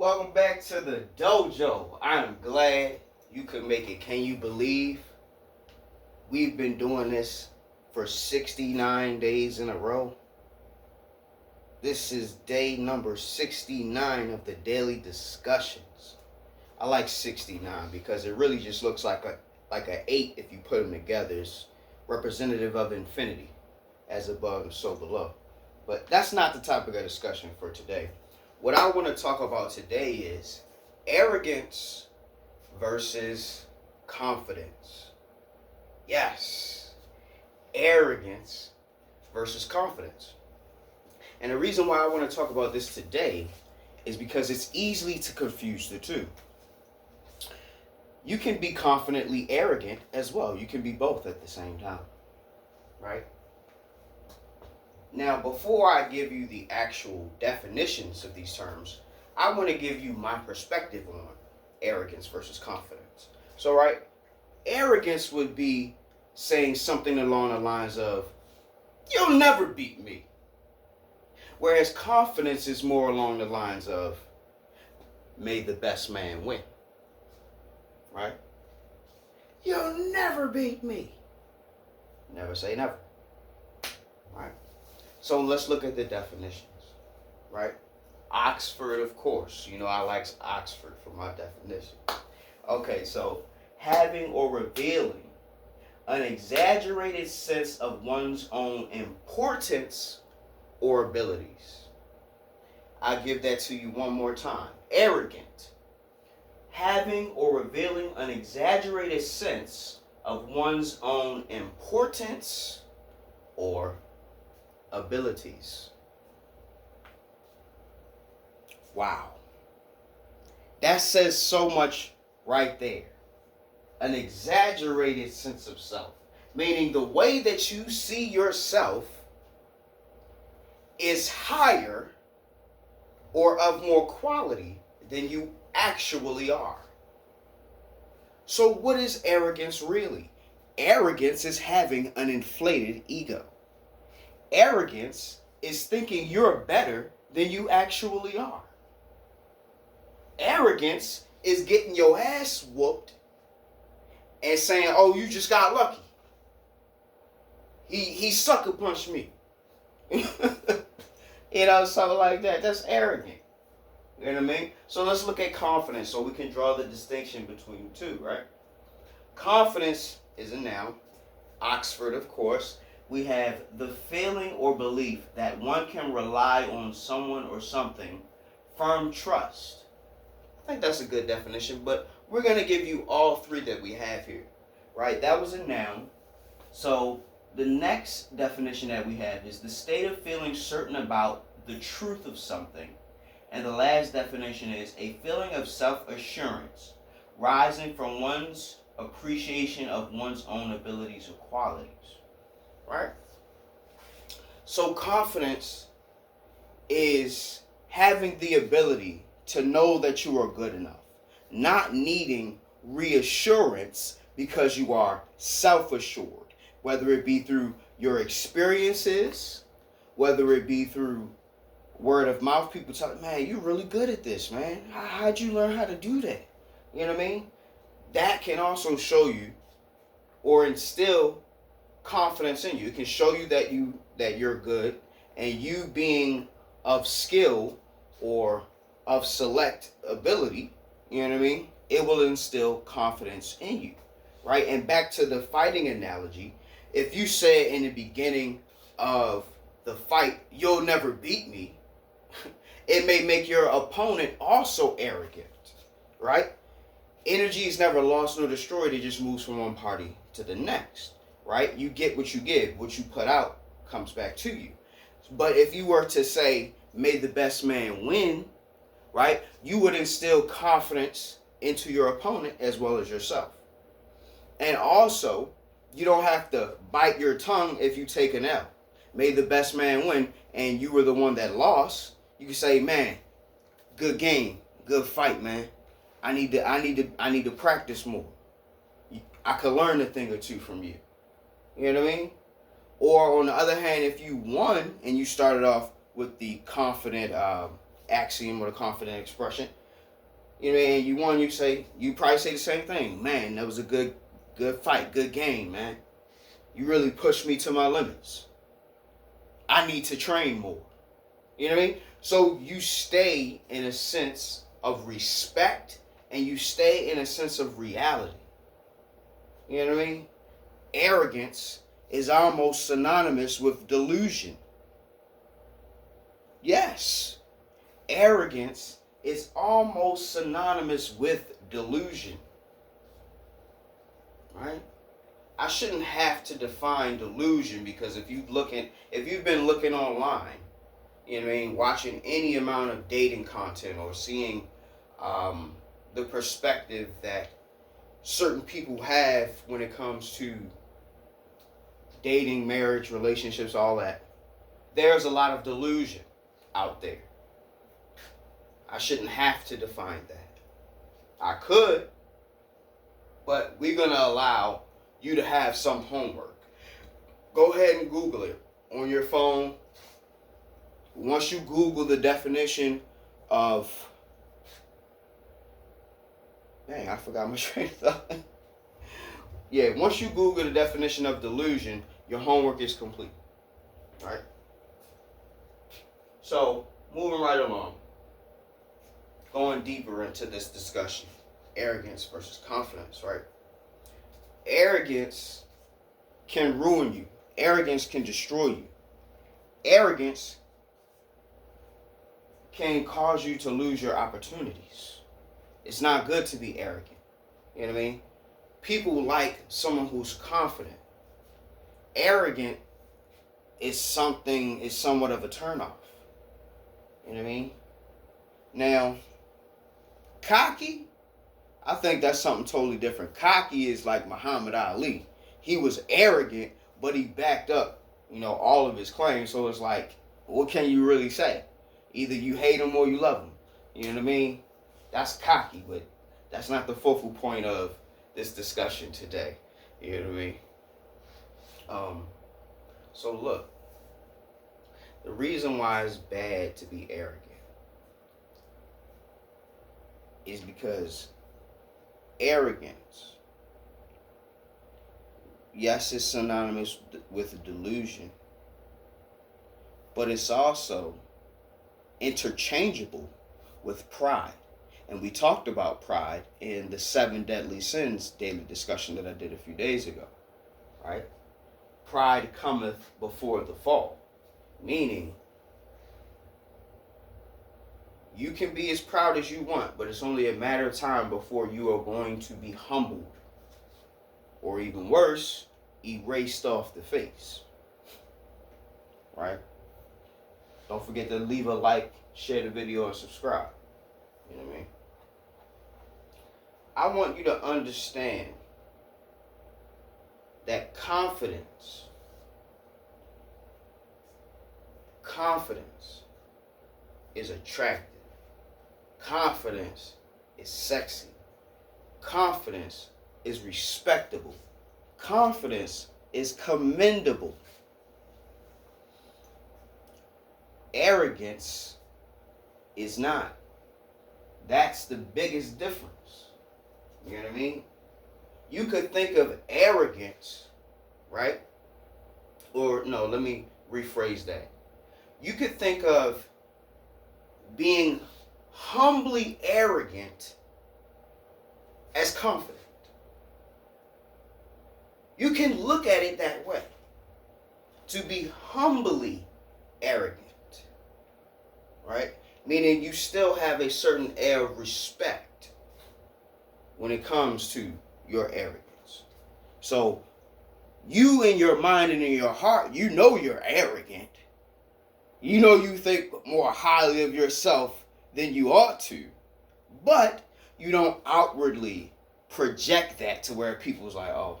Welcome back to the dojo. I'm glad you could make it. Can you believe we've been doing this for 69 days in a row? This is day number 69 of the daily discussions. I like 69 because it really just looks like a 8 if you put them together. It's representative of infinity, as above and so below. But that's not the topic of discussion for today. What I want to talk about today is arrogance versus confidence. Yes, arrogance versus confidence. And the reason why I want to talk about this today is because it's easy to confuse the two. You can be confidently arrogant as well. You can be both at the same time, right? Now, before I give you the actual definitions of these terms, I want to give you my perspective on arrogance versus confidence. So, right, arrogance would be saying something along the lines of, "You'll never beat me." Whereas confidence is more along the lines of, "May the best man win." Right? "You'll never beat me." Never say never. Right? So let's look at the definitions, right? Oxford, of course. You know I like Oxford for my definition. Okay, so having or revealing an exaggerated sense of one's own importance or abilities. I'll give that to you one more time. Arrogant. Having or revealing an exaggerated sense of one's own importance or abilities. Wow. That says so much right there. An exaggerated sense of self. Meaning the way that you see yourself is higher or of more quality than you actually are. So what is arrogance really? Arrogance is having an inflated ego. Arrogance is thinking you're better than you actually are. Arrogance is getting your ass whooped and saying, "Oh, you just got lucky. He sucker punched me." Something like that. That's arrogant. You know what I mean? So let's look at confidence so we can draw the distinction between the two, right? Confidence is a noun. Oxford, of course. We have the feeling or belief that one can rely on someone or something, firm trust. I think that's a good definition, but we're going to give you all three that we have here, right? That was a noun. So the next definition that we have is the state of feeling certain about the truth of something. And the last definition is a feeling of self-assurance rising from one's appreciation of one's own abilities or qualities. Right? So confidence is having the ability to know that you are good enough, not needing reassurance because you are self-assured, whether it be through your experiences, whether it be through word of mouth, people tell, "Man, you're really good at this, man. How'd you learn how to do that?" You know what I mean? That can also show you or instill confidence in you. It can show you that you're good, and you being of skill or of select ability, you know what I mean? It will instill confidence in you, right? And back to the fighting analogy, if you say in the beginning of the fight, "You'll never beat me," it may make your opponent also arrogant, right? Energy is never lost nor destroyed. It just moves from one party to the next. Right? You get what you give. What you put out comes back to you. But if you were to say, "May the best man win," right? You would instill confidence into your opponent as well as yourself. And also, you don't have to bite your tongue if you take an L. May the best man win, and you were the one that lost. You can say, "Man, good game, good fight, man. I need to practice more. I could learn a thing or two from you." You know what I mean? Or on the other hand, if you won and you started off with the confident axiom or the confident expression, You know, and you won. You probably say the same thing. Man, that was a good fight, good game, man. You really pushed me to my limits. I need to train more. You know what I mean? So you stay in a sense of respect, and you stay in a sense of reality. You know what I mean? Arrogance is almost synonymous with delusion. Yes, arrogance is almost synonymous with delusion. Right? I shouldn't have to define delusion, because if you've been looking online, you know what I mean, watching any amount of dating content or seeing the perspective that certain people have when it comes to dating, marriage, relationships, all that, there's a lot of delusion out there. I shouldn't have to define that. I could, but we're going to allow you to have some homework. Go ahead and Google it on your phone. Once you Google the definition of... Dang, I forgot my train of thought. Yeah, once you Google the definition of delusion, your homework is complete. Right? So, moving right along. Going deeper into this discussion. Arrogance versus confidence, right? Arrogance can ruin you. Arrogance can destroy you. Arrogance can cause you to lose your opportunities. It's not good to be arrogant. You know what I mean? People like someone who's confident. Arrogant is somewhat of a turnoff. You know what I mean? Now, cocky, I think that's something totally different. Cocky is like Muhammad Ali. He was arrogant, but he backed up, all of his claims. So it's like, what can you really say? Either you hate him or you love him. You know what I mean? That's cocky, but that's not the focal point of this discussion today. You know what I mean? So look, the reason why it's bad to be arrogant is because arrogance, yes, it's synonymous with a delusion, but it's also interchangeable with pride. And we talked about pride in the 7 deadly sins daily discussion that I did a few days ago, right? Pride cometh before the fall, meaning you can be as proud as you want, but it's only a matter of time before you are going to be humbled, or even worse, erased off the face, right? Don't forget to leave a like, share the video, and subscribe. You know what I mean? I want you to understand that confidence is attractive. Confidence is sexy. Confidence is respectable. Confidence is commendable. Arrogance is not. That's the biggest difference. You know what I mean? You could think of arrogance, right? Or no, let me rephrase that. You could think of being humbly arrogant as confident. You can look at it that way. To be humbly arrogant, right? Meaning you still have a certain air of respect when it comes to your arrogance. So you in your mind and in your heart, you know you're arrogant. You know you think more highly of yourself than you ought to. But you don't outwardly project that to where people's like, oh,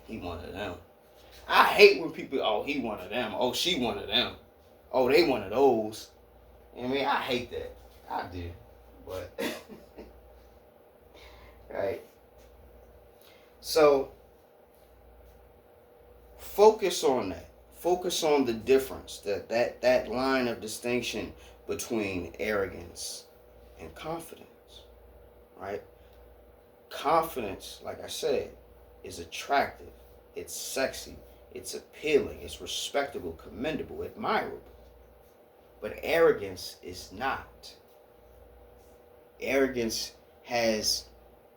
he one of them. I hate when people, oh, he one of them. Oh, she one of them. Oh, they one of those. I mean, I hate that. I do. But, right. So, focus on that. Focus on the difference, that line of distinction between arrogance and confidence. right? Confidence, like I said, is attractive. It's sexy. It's appealing. It's respectable, commendable, admirable. But arrogance is not. Arrogance has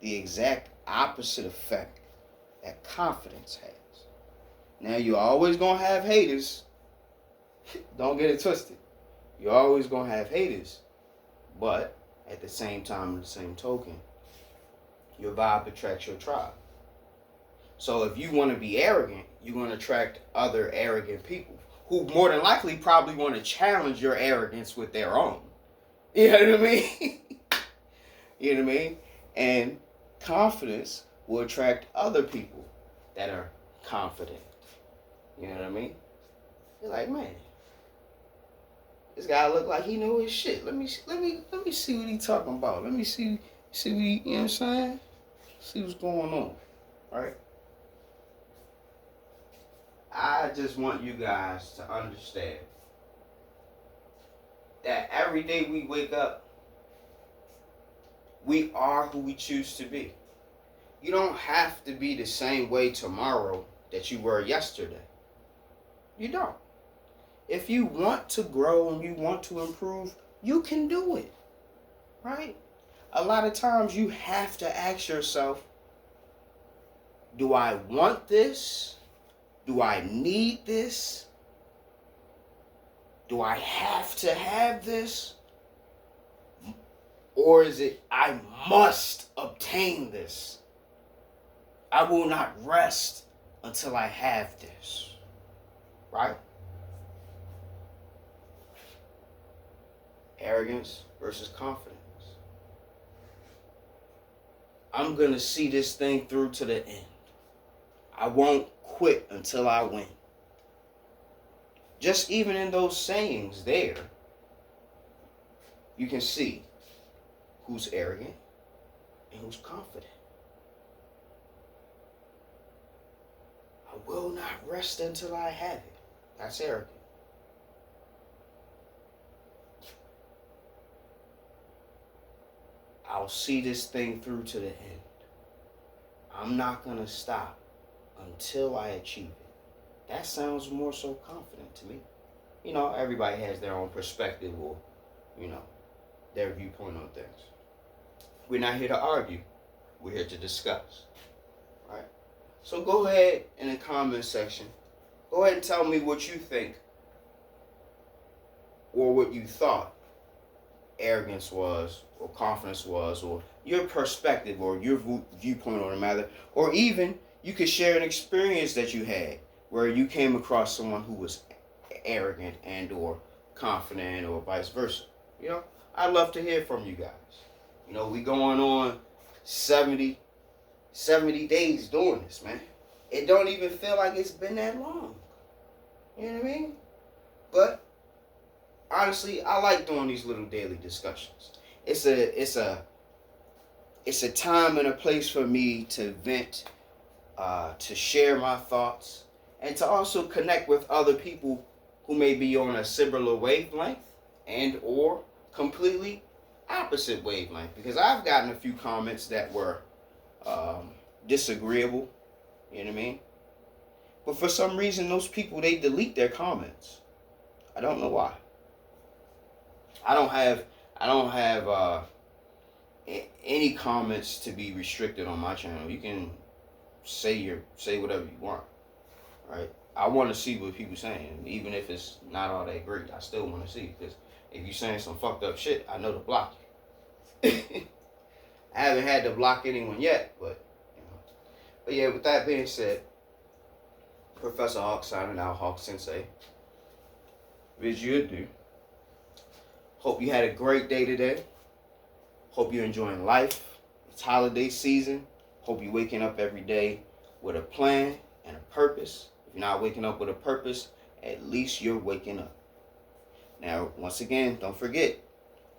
the exact opposite effect that confidence has. Now, you're always going to have haters. Don't get it twisted. You're always going to have haters. But at the same time, in the same token, your vibe attracts your tribe. So if you want to be arrogant, you're going to attract other arrogant people who more than likely probably want to challenge your arrogance with their own. You know what I mean? You know what I mean? And confidence will attract other people that are confident. You know what I mean? You're like, man, this guy look like he knew his shit. Let me see what he talking about. Let me see what he, you know what I'm saying? See what's going on, right? I just want you guys to understand that every day we wake up, we are who we choose to be. You don't have to be the same way tomorrow that you were yesterday. You don't. If you want to grow and you want to improve, you can do it, right? A lot of times you have to ask yourself, do I want this? Do I need this? Do I have to have this? Or is it, I must obtain this? I will not rest until I have this. Right? Arrogance versus confidence. I'm going to see this thing through to the end. I won't quit until I win. Just even in those sayings there, you can see who's arrogant and who's confident. I will not rest until I have it. That's arrogant. I'll see this thing through to the end. I'm not going to stop until I achieve it. That sounds more so confident to me. You know, everybody has their own perspective or, you know, their viewpoint on things. We're not here to argue. We're here to discuss. Right? So go ahead in the comment section. Go ahead and tell me what you think or what you thought arrogance was or confidence was or your perspective or your viewpoint on the matter. Or even you could share an experience that you had where you came across someone who was arrogant and or confident or vice versa. You know, I'd love to hear from you guys. You know, we going on 70 days doing this, man. It don't even feel like it's been that long. You know what I mean? But honestly, I like doing these little daily discussions. It's a time and a place for me to vent, to share my thoughts, and to also connect with other people who may be on a similar wavelength and or completely opposite wavelength. Because I've gotten a few comments that were disagreeable, you know what I mean? But for some reason, those people, they delete their comments. I don't know why. I don't have any comments to be restricted on my channel. You can say whatever you want, right? I want to see what people saying, even if it's not all that great. I still want to see, because if you're saying some fucked up shit, I know to block you. I haven't had to block anyone yet, but you know. But yeah, with that being said, Professor Hawk signing out, Hawk Sensei. Bid you adieu. Hope you had a great day today. Hope you're enjoying life. It's holiday season. Hope you're waking up every day with a plan and a purpose. If you're not waking up with a purpose, at least you're waking up. Now, once again, don't forget,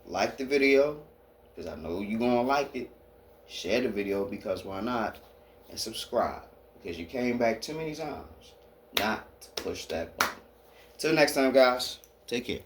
like the video, because I know you're going to like it. Share the video, because why not? And subscribe, because you came back too many times not to push that button. Till next time, guys, take care.